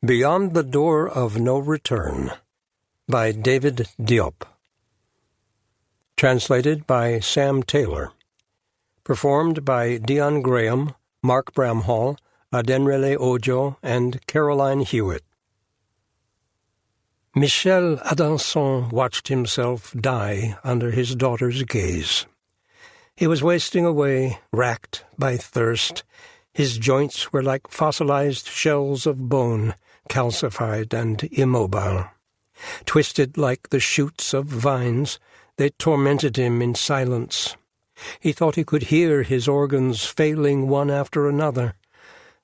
Beyond the Door of No Return by David Diop. Translated by Sam Taylor. Performed by Dion Graham, Mark Bramhall, Adenrele Ojo, and Caroline Hewitt. Michel Adanson watched himself die under his daughter's gaze. He was wasting away, racked by thirst. His joints were like fossilized shells of bone, calcified and immobile. Twisted like the shoots of vines, they tormented him in silence. He thought he could hear his organs failing one after another.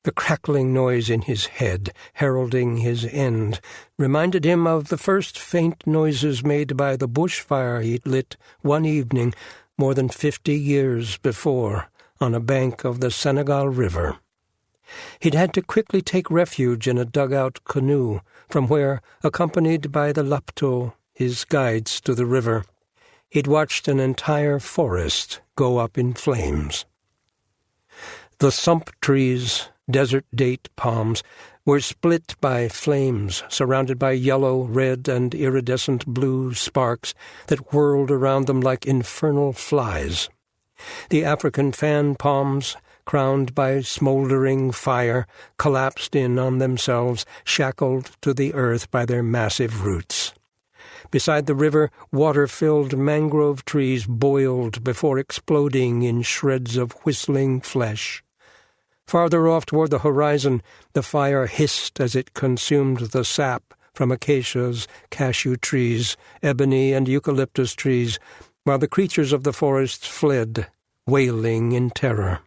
The crackling noise in his head, heralding his end, reminded him of the first faint noises made by the bushfire he'd lit one evening more than 50 years before on a bank of the Senegal River. He'd had to quickly take refuge in a dugout canoe, from where, accompanied by the lapto, his guides to the river, he'd watched an entire forest go up in flames. The sump trees, desert date palms, were split by flames, surrounded by yellow, red, and iridescent blue sparks that whirled around them like infernal flies. The African fan palms, crowned by smoldering fire, collapsed in on themselves, shackled to the earth by their massive roots. Beside the river, water-filled mangrove trees boiled before exploding in shreds of whistling flesh. Farther off toward the horizon, the fire hissed as it consumed the sap from acacias, cashew trees, ebony and eucalyptus trees, while the creatures of the forest fled, wailing in terror.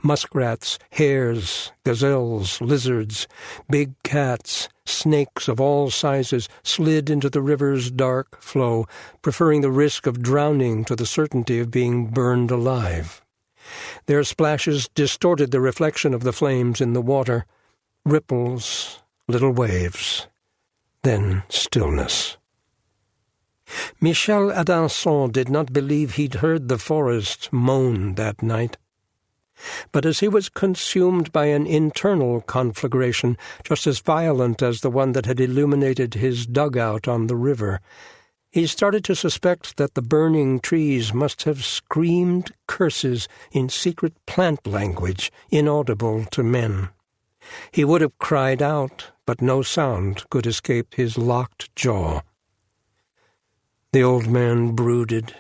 Muskrats, hares, gazelles, lizards, big cats, snakes of all sizes slid into the river's dark flow, preferring the risk of drowning to the certainty of being burned alive. Their splashes distorted the reflection of the flames in the water. Ripples, little waves, then stillness. Michel Adanson did not believe he'd heard the forest moan that night. But as he was consumed by an internal conflagration, just as violent as the one that had illuminated his dugout on the river, he started to suspect that the burning trees must have screamed curses in secret plant language inaudible to men. He would have cried out, but no sound could escape his locked jaw. The old man brooded.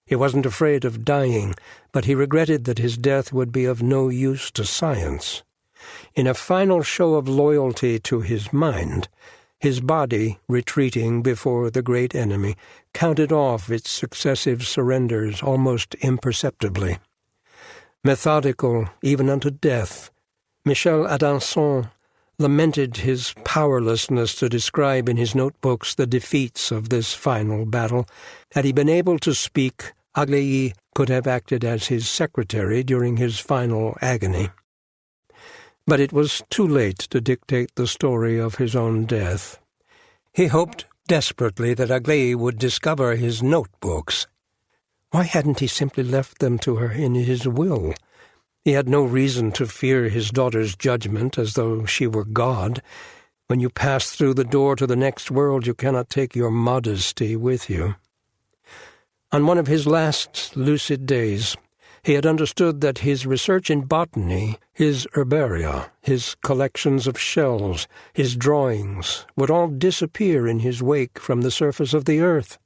He wasn't afraid of dying, but he regretted that his death would be of no use to science. In a final show of loyalty to his mind, his body, retreating before the great enemy, counted off its successive surrenders almost imperceptibly. Methodical even unto death, Michel Adanson lamented his powerlessness to describe in his notebooks the defeats of this final battle. Had he been able to speak, Aglaé could have acted as his secretary during his final agony. But it was too late to dictate the story of his own death. He hoped desperately that Aglaé would discover his notebooks. Why hadn't he simply left them to her in his will? He had no reason to fear his daughter's judgment as though she were God. When you pass through the door to the next world, you cannot take your modesty with you. On one of his last lucid days, he had understood that his research in botany, his herbaria, his collections of shells, his drawings, would all disappear in his wake from the surface of the earth.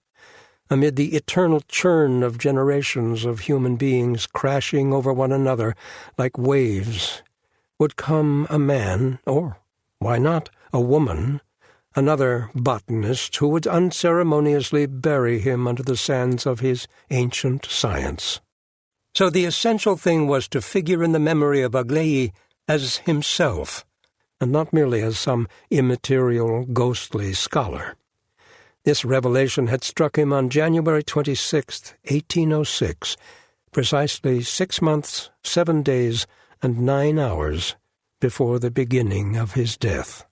Amid the eternal churn of generations of human beings crashing over one another like waves, would come a man, or, why not, a woman, another botanist who would unceremoniously bury him under the sands of his ancient science. So the essential thing was to figure in the memory of Aglaé as himself, and not merely as some immaterial, ghostly scholar. This revelation had struck him on January 26, 1806, precisely 6 months, 7 days, and 9 hours before the beginning of his death.